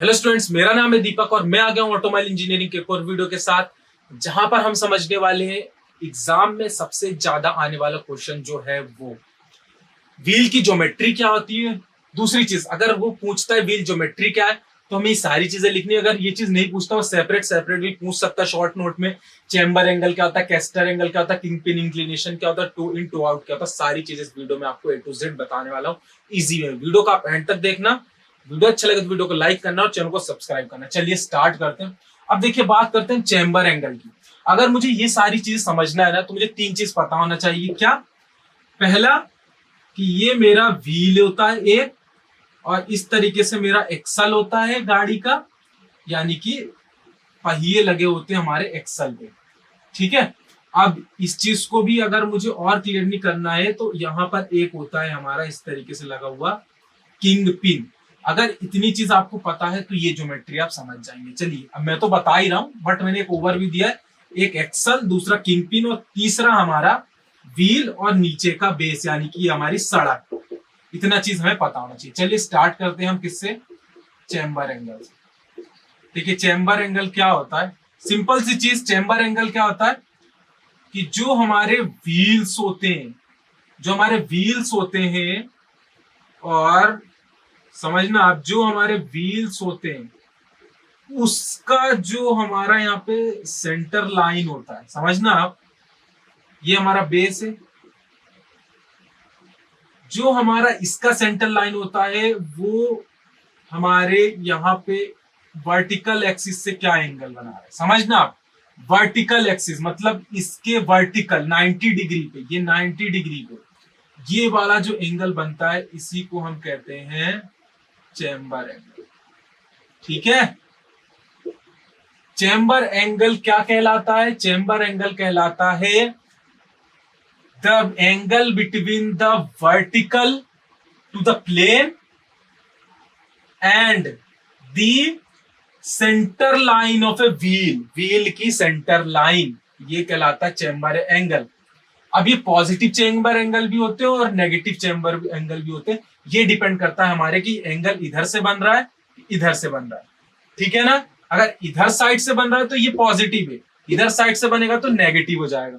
Hello students, मेरा नाम है दीपक और मैं आ गया हूं ऑटोमोबाइल इंजीनियरिंग के एक और वीडियो के साथ, जहां पर हम समझने वाले हैं एग्जाम में सबसे ज्यादा आने वाला क्वेश्चन जो है वो व्हील की ज्योमेट्री क्या होती है। दूसरी चीज, अगर वो पूछता है व्हील ज्योमेट्री क्या है तो हमें ये सारी चीजें लिखनी है। अगर ये चीज नहीं पूछता वो सेपरेट सेपरेट भी पूछ सकता है शॉर्ट नोट में। चेंबर एंगल क्या होता है, कैस्टर एंगल क्या होता है, किंग पिन इंक्लिनेशन क्या होता है, टू इन टू आउट क्या होता है, सारी चीजें इस वीडियो में आपको A to Z बताने वाला हूँ इजी में। वीडियो का आप एंड तक देखना। वीडियो अच्छा लगे तो वीडियो को लाइक करना और चैनल को सब्सक्राइब करना। चलिए स्टार्ट करते हैं। अब देखिए, बात करते हैं चेंबर एंगल की। अगर मुझे ये सारी चीजें समझना है ना तो मुझे तीन चीज पता होना चाहिए। क्या? पहला, कि ये मेरा व्हील होता है एक, और इस तरीके से मेरा एक्सल होता है गाड़ी का, यानी कि पहिए लगे होते हैं हमारे एक्सल पे। ठीक है। अब इस चीज को भी अगर मुझे और क्लियर नहीं करना है तो यहां पर एक होता है हमारा इस तरीके से लगा हुआ किंग पिन। अगर इतनी चीज आपको पता है तो ये ज्योमेट्री आप समझ जाएंगे। चलिए, अब मैं तो बता ही रहा हूं बट मैंने एक ओवरव्यू दिया है। एक एक्सल, दूसरा किंग पिन और तीसरा हमारा व्हील और नीचे का बेस यानी कि हमारी सड़क। इतना चीज हमें पता होना चाहिए। चलिए स्टार्ट करते हैं हम किससे? चेंबर एंगल से। देखिए, चेंबर एंगल क्या होता है? सिंपल सी चीज, चेंबर एंगल क्या होता है कि जो हमारे व्हील्स होते हैं, जो हमारे व्हील्स होते हैं, और समझना आप, जो हमारे व्हील्स होते हैं उसका जो हमारा यहाँ पे सेंटर लाइन होता है, समझना आप, ये हमारा बेस है। जो हमारा इसका सेंटर लाइन होता है वो हमारे यहाँ पे वर्टिकल एक्सिस से क्या एंगल बना रहा है, समझना आप। वर्टिकल एक्सिस मतलब इसके वर्टिकल 90 डिग्री पे, ये 90 डिग्री पे ये वाला जो एंगल बनता है इसी को हम कहते हैं चेंबर एंगल। ठीक है। चेंबर एंगल क्या कहलाता है? चेंबर एंगल कहलाता है the angle between the vertical to the plane and the centre line of a wheel. Wheel की सेंटर लाइन, ये कहलाता है चेंबर एंगल। अब ये पॉजिटिव चेंबर एंगल भी होते हैं और नेगेटिव चेंबर एंगल भी होते हैं। ये डिपेंड करता है हमारे की एंगल इधर से बन रहा है, इधर से बन रहा है। ठीक है ना। अगर इधर साइड से बन रहा है तो ये पॉजिटिव है, इधर साइड से बनेगा तो नेगेटिव हो जाएगा।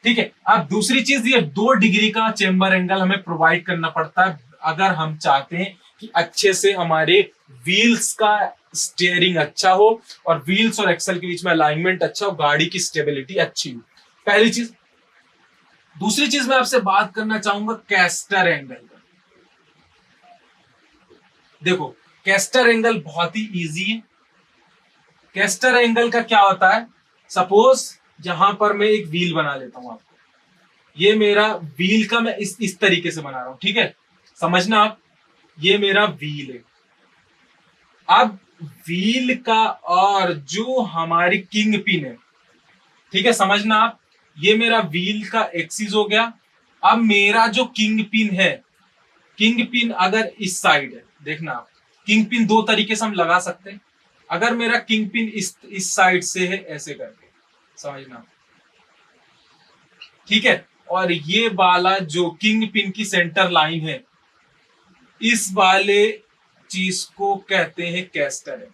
ठीक है। अब दूसरी चीज, ये 2 डिग्री का चेंबर एंगल हमें प्रोवाइड करना पड़ता है अगर हम चाहते हैं कि अच्छे से हमारे व्हील्स का स्टीयरिंग अच्छा हो और व्हील्स और एक्सल के बीच में अलाइनमेंट अच्छा हो, गाड़ी की स्टेबिलिटी अच्छी हो। पहली चीज। दूसरी चीज मैं आपसे बात करना चाहूंगा कैस्टर एंगल का। देखो, कैस्टर एंगल बहुत ही इजी है। कैस्टर एंगल का क्या होता है? सपोज यहां पर मैं एक व्हील बना लेता हूं आपको। ये मेरा व्हील का मैं इस तरीके से बना रहा हूं। ठीक है। समझना आप, ये मेरा व्हील है। अब व्हील का और जो हमारी किंग पिन है, ठीक है, समझना आप, ये मेरा व्हील का एक्सिस हो गया। अब मेरा जो किंग पिन है, किंग पिन अगर इस साइड है, देखना आप, किंग पिन 2 तरीके से हम लगा सकते हैं। अगर मेरा किंग पिन इस साइड से है, ऐसे करके, समझना। ठीक है। और ये वाला जो किंग पिन की सेंटर लाइन है, इस वाले चीज को कहते हैं कैस्टर एंगल।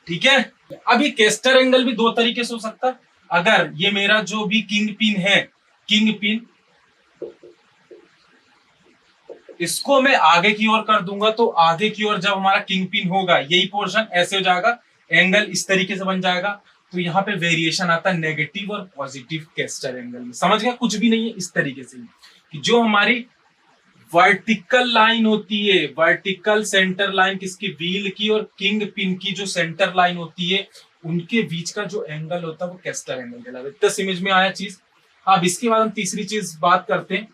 ठीक है। अब ये कैस्टर एंगल भी 2 तरीके से हो सकता है। अगर ये मेरा जो भी किंग पिन है, किंग पिन, इसको मैं आगे की ओर कर दूंगा तो आगे की ओर जब हमारा किंग पिन होगा, यही पोर्शन ऐसे हो जाएगा, एंगल इस तरीके से बन जाएगा। तो यहाँ पे वेरिएशन आता है नेगेटिव और पॉजिटिव कैस्टर एंगल में। समझ गया? कुछ भी नहीं है, इस तरीके से कि जो हमारी वर्टिकल लाइन होती है, वर्टिकल सेंटर लाइन किसकी? व्हील की, और किंग पिन की जो सेंटर लाइन होती है उनके बीच का जो एंगल होता है वो कैस्टर एंगल कहलाता है। इतना समझ में आया चीज। अब इसके बाद हम तीसरी चीज बात करते हैं,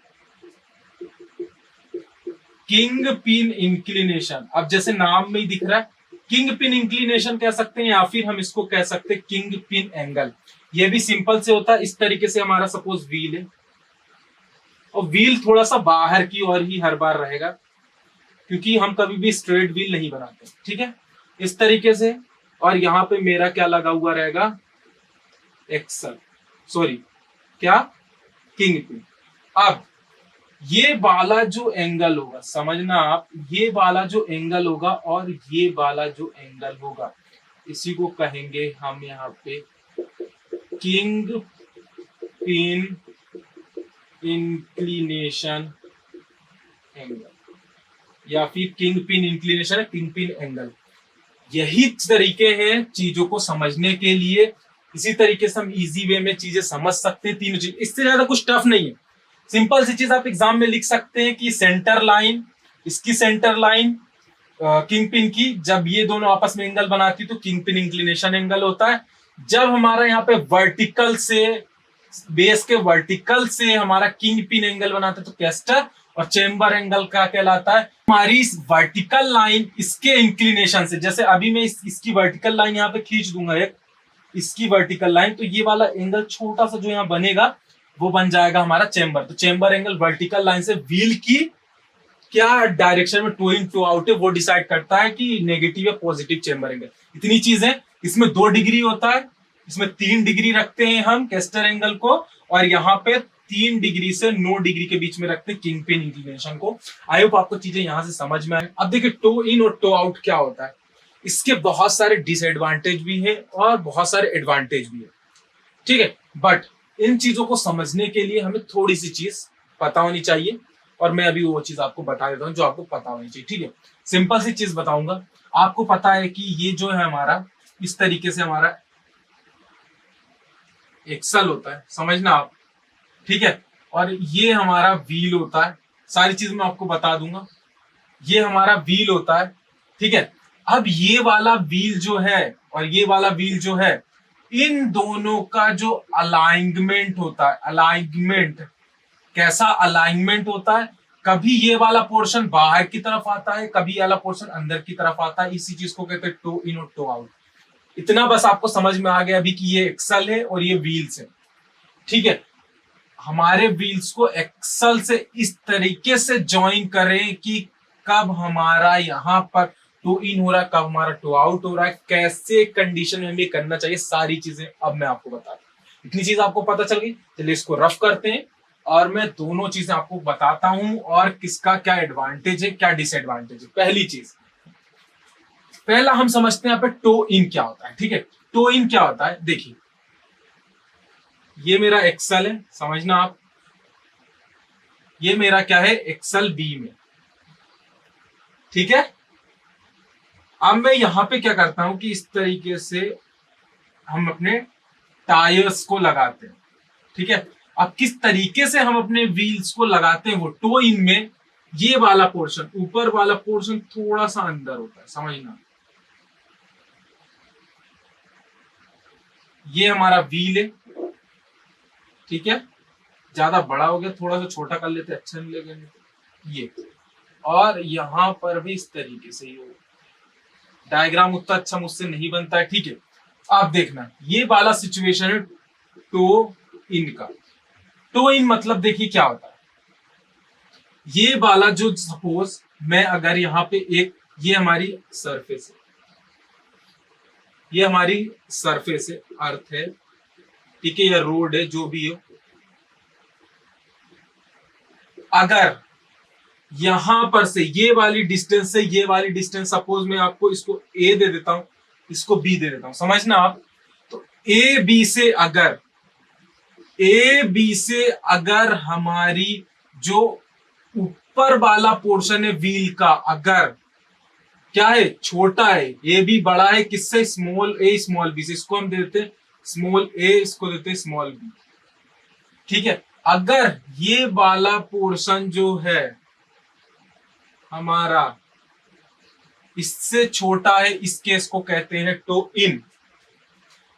किंग पिन इंक्लिनेशन। अब जैसे नाम में ही दिख रहा है, किंग पिन इंक्लिनेशन कह सकते हैं, या फिर हम इसको कह सकते हैं किंग पिन एंगल। ये भी सिंपल से होता है। इस तरीके से हमारा सपोज व्हील है, और व्हील थोड़ा सा बाहर की ओर ही हर बार रहेगा, क्योंकि हम कभी भी स्ट्रेट व्हील नहीं बनाते। ठीक है। इस तरीके से। और यहां पे मेरा क्या लगा हुआ रहेगा? एक्सल, सॉरी, क्या? King pin. अब ये वाला जो एंगल होगा, समझना आप, ये वाला जो एंगल होगा और ये वाला जो एंगल होगा, इसी को कहेंगे हम यहाँ पे किंग पिन इंक्लिनेशन एंगल या फिर किंग पिन इंक्लिनेशन है, किंग पिन एंगल। यही तरीके हैं चीजों को समझने के लिए। इसी तरीके से हम इजी वे में चीजें समझ सकते हैं, तीनों चीज, इससे ज्यादा कुछ टफ नहीं है। सिंपल सी चीज आप एग्जाम में लिख सकते हैं कि सेंटर लाइन, इसकी सेंटर लाइन किंग पिन की, जब ये दोनों आपस में एंगल बनाती तो किंग पिन इंक्लिनेशन एंगल होता है। जब हमारा यहाँ पे वर्टिकल से, बेस के वर्टिकल से हमारा किंग पिन एंगल बनाता है तो कैस्टर और चेम्बर एंगल का कहलाता है। हमारी इस वर्टिकल लाइन इसके इंक्लिनेशन से, जैसे अभी मैं इसकी वर्टिकल लाइन यहाँ पे खींच दूंगा एक, इसकी वर्टिकल लाइन, तो ये वाला एंगल छोटा सा जो यहाँ बनेगा वो बन जाएगा हमारा चेम्बर। तो चेम्बर एंगल वर्टिकल लाइन से व्हील की क्या डायरेक्शन में टू इन टू आउट है वो डिसाइड करता है कि नेगेटिव या पॉजिटिव चेम्बर एंगल। इतनी चीजें, इसमें 2 डिग्री होता है, इसमें 3 डिग्री रखते हैं हम कैस्टर एंगल को, और यहाँ पे 3 डिग्री से 9 डिग्री के बीच में रखते हैं किंग पिन इंक्लिनेशन को। आई होप आपको चीजें यहां से समझ में आए। अब देखिए टो इन और टो आउट क्या होता है। इसके बहुत सारे डिसएडवांटेज भी है और बहुत सारे एडवांटेज भी है, ठीक है। बट इन चीजों को समझने के लिए हमें थोड़ी सी चीज पता होनी चाहिए, और मैं अभी वो चीज आपको बता देता हूँ जो आपको पता होनी चाहिए, ठीक है। सिंपल सी चीज बताऊंगा। आपको पता है कि ये जो है हमारा, इस तरीके से हमारा एक्सल होता है, समझना आप, ठीक है। और ये हमारा व्हील होता है, सारी चीज मैं आपको बता दूंगा। ये हमारा व्हील होता है, ठीक है। अब ये वाला व्हील जो है और ये वाला व्हील जो है, इन दोनों का जो अलाइनमेंट होता है, अलाइनमेंट कैसा अलाइनमेंट होता है, कभी ये वाला पोर्शन बाहर की तरफ आता है, कभी ये वाला पोर्शन अंदर की तरफ आता है। इसी चीज को कहते हैं टो इन और टो आउट। इतना बस आपको समझ में आ गया अभी कि ये एक्सल है और ये व्हील्स है, ठीक है। हमारे व्हील्स को एक्सल से इस तरीके से ज्वाइन करें कि कब हमारा यहाँ पर टो इन हो रहा है, कब हमारा टो आउट हो रहा है, कैसे कंडीशन में हमें करना चाहिए, सारी चीजें अब मैं आपको बताता हूँ। इतनी चीज आपको पता चल गई, चलिए इसको रफ करते हैं और मैं दोनों चीजें आपको बताता हूं और किसका क्या एडवांटेज है, क्या डिसएडवांटेज है। पहली चीज, पहला हम समझते हैं यहाँ पे टो इन क्या होता है, ठीक है। टो इन क्या होता है, देखिए ये मेरा एक्सल है, समझना आप, ये मेरा क्या है, एक्सल बी में, ठीक है। अब मैं यहां पे क्या करता हूं कि इस तरीके से हम अपने टायर्स को लगाते हैं, ठीक है। अब किस तरीके से हम अपने व्हील्स को लगाते हैं, वो टो इन में ये वाला पोर्शन, ऊपर वाला पोर्शन थोड़ा सा अंदर होता है, समझना। ये हमारा व्हील है, ठीक है। ज्यादा बड़ा हो गया, थोड़ा सा छोटा कर लेते, अच्छा नहीं लगेगा ये। और यहां पर भी इस तरीके से ही होगा, डायग्राम उतना अच्छा मुझसे नहीं बनता है, ठीक है। आप देखना, ये वाला सिचुएशन है टो इन का। टो इन मतलब देखिए क्या होता है, ये वाला जो, सपोज मैं अगर यहाँ पे एक, ये हमारी सरफेस है, ये हमारी सरफेस है, अर्थ है, ठीक है, या रोड है, जो भी हो। अगर यहां पर से ये वाली डिस्टेंस से ये वाली डिस्टेंस, सपोज मैं आपको इसको ए दे देता हूं, इसको बी दे देता हूं, समझना आप। तो ए बी से अगर हमारी जो ऊपर वाला पोर्शन है व्हील का, अगर क्या है, छोटा है, ए बी बड़ा है किससे, स्मॉल ए स्मॉल बी से, इसको हम देते हैं स्मॉल ए, इसको देते हैं स्मॉल बी, ठीक है। अगर ये वाला पोर्शन जो है हमारा इससे छोटा है, इस केस को कहते हैं टो इन,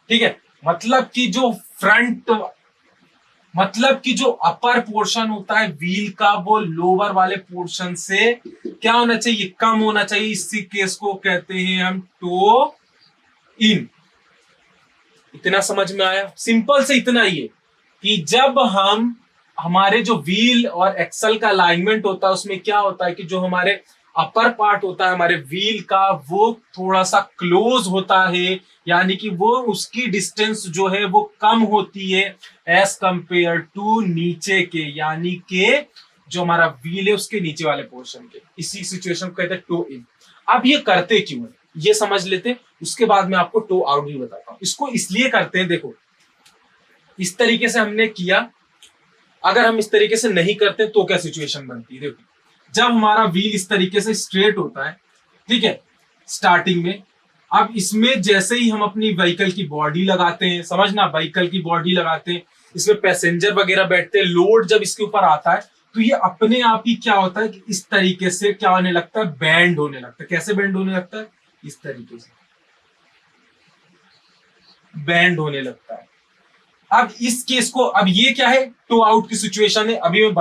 ठीक है। मतलब कि जो अपर पोर्शन होता है व्हील का, वो लोअर वाले पोर्शन से क्या होना चाहिए, कम होना चाहिए। इसी केस को कहते हैं हम टो इन। इतना समझ में आया, सिंपल से इतना ही है कि जब हम, हमारे जो व्हील और एक्सल का अलाइनमेंट होता है, उसमें क्या होता है कि जो हमारे अपर पार्ट होता है हमारे व्हील का, वो थोड़ा सा क्लोज होता है, यानी कि वो उसकी डिस्टेंस जो है वो कम होती है एज कंपेयर टू नीचे के, यानी के जो हमारा व्हील है उसके नीचे वाले पोर्शन के। इसी सिचुएशन को कहते हैं टो इन। अब ये करते क्यों है ये समझ लेते हैं, उसके बाद मैं आपको टो आउट भी बताता हूं। इसको इसलिए करते हैं, देखो इस तरीके से हमने किया, अगर हम इस तरीके से नहीं करते तो क्या सिचुएशन बनती है। देखो जब हमारा व्हील इस तरीके से स्ट्रेट होता है, ठीक है, स्टार्टिंग में, अब इसमें जैसे ही हम अपनी व्हीकल की बॉडी लगाते हैं, समझना व्हीकल की बॉडी लगाते हैं, इसमें पैसेंजर वगैरह बैठते हैं, लोड जब इसके ऊपर आता है तो ये अपने आप ही क्या होता है कि इस तरीके से क्या होने लगता है, बैंड होने लगता है। कैसे बैंड होने लगता है, इस तरीके से बैंड होने लगता है। अब इस केस को, अब ये क्या है, टो आउट की सिचुएशन है, अभी मैं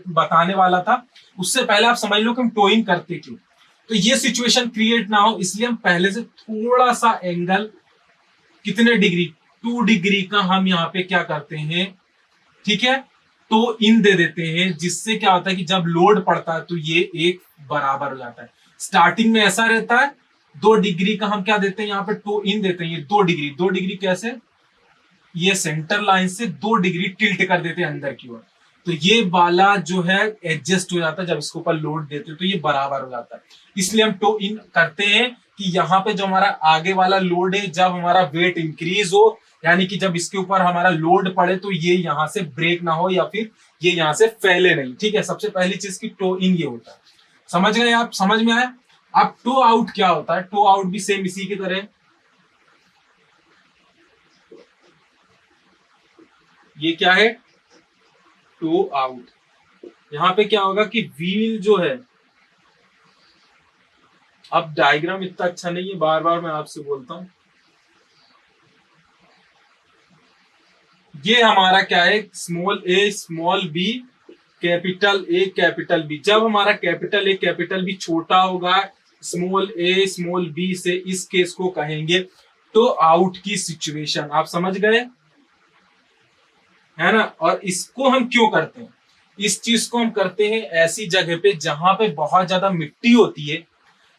बताने वाला था। उससे पहले आप समझ लो कि हम टोइंग करते क्यों। तो ये सिचुएशन क्रिएट ना हो इसलिए हम पहले से थोड़ा सा एंगल, कितने डिग्री, 2 डिग्री का हम यहाँ पे क्या करते हैं, ठीक है, तो इन दे देते हैं, जिससे क्या होता है कि जब लोड पड़ता है तो ये एक बराबर हो जाता है। स्टार्टिंग में ऐसा रहता है, 2 डिग्री का हम क्या देते हैं यहाँ पे, टो इन देते हैं। ये 2 डिग्री, 2 डिग्री कैसे, ये सेंटर लाइन से 2 डिग्री टिल्ट कर देते हैं अंदर की ओर, तो ये वाला जो है एडजस्ट हो जाता है। जब इसके ऊपर लोड देते हैं तो ये बराबर हो जाता है। इसलिए हम टो इन करते हैं कि यहाँ पे जो हमारा आगे वाला लोड है, जब हमारा वेट इंक्रीज हो, यानी कि जब इसके ऊपर हमारा लोड पड़े तो ये यहाँ से ब्रेक ना हो या फिर ये यहाँ से फैले नहीं। ठीक है, सबसे पहली चीज की टो इन ये होता है। समझ गए आप, समझ में आया। अब टो आउट क्या होता है, टो आउट भी सेम इसी की तरह, ये क्या है, टो आउट। यहां पे क्या होगा कि व्हील जो है, अब डायग्राम इतना अच्छा नहीं है, बार बार मैं आपसे बोलता हूं, ये हमारा क्या है, small a small b capital A capital B. जब हमारा कैपिटल ए कैपिटल बी छोटा होगा स्मॉल ए स्मॉल बी से, इस केस को कहेंगे टो आउट की सिचुएशन। आप समझ गए, है ना। और इसको हम क्यों करते हैं, इस चीज को हम करते हैं ऐसी जगह पे जहां पे बहुत ज्यादा मिट्टी होती है,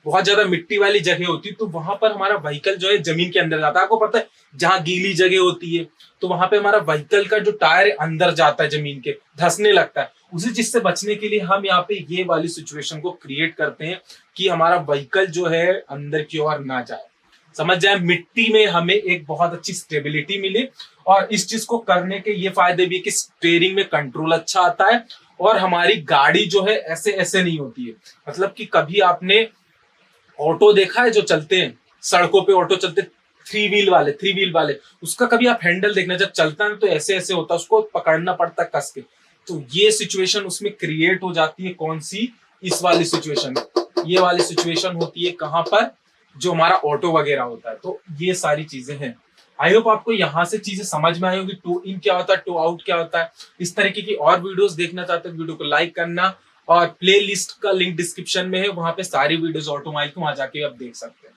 बहुत ज्यादा मिट्टी वाली जगह होती है, तो वहां पर हमारा व्हीकल जो है जमीन के अंदर जाता है। आपको पता है जहां गीली जगह होती है तो वहां पे हमारा व्हीकल का जो टायर है अंदर जाता है, जमीन के धंसने लगता है। उसी चीज से बचने के लिए हम यहाँ पे ये वाली सिचुएशन को क्रिएट करते हैं कि हमारा व्हीकल जो है अंदर की ओर ना जाए। समझ जाए, मिट्टी में हमें एक बहुत अच्छी स्टेबिलिटी मिले। और इस चीज को करने के ये फायदे भी है कि स्टीयरिंग में कंट्रोल अच्छा आता है और हमारी गाड़ी जो है ऐसे ऐसे नहीं होती है। मतलब कि कभी आपने ऑटो देखा है जो चलते हैं सड़कों पे, ऑटो चलते 3 व्हील वाले, उसका कभी आप हैंडल देखना, जब चलता है तो ऐसे ऐसे होता है, उसको पकड़ना पड़ता है कस के। तो ये सिचुएशन उसमें क्रिएट हो जाती है, कौन सी, इस वाली सिचुएशन, ये वाली सिचुएशन होती है कहां पर, जो हमारा ऑटो वगैरह होता है। तो ये सारी चीजें हैं। आई होप आपको यहाँ से चीजें समझ में आई होगी, टो इन क्या होता है, टो आउट क्या होता है। इस तरीके की और वीडियोस देखना चाहते हैं, वीडियो को लाइक करना, और प्ले लिस्ट का लिंक डिस्क्रिप्शन में है, वहां पे सारी वीडियोस ऑटोमोबाइल की, वहां जाके आप देख सकते हैं।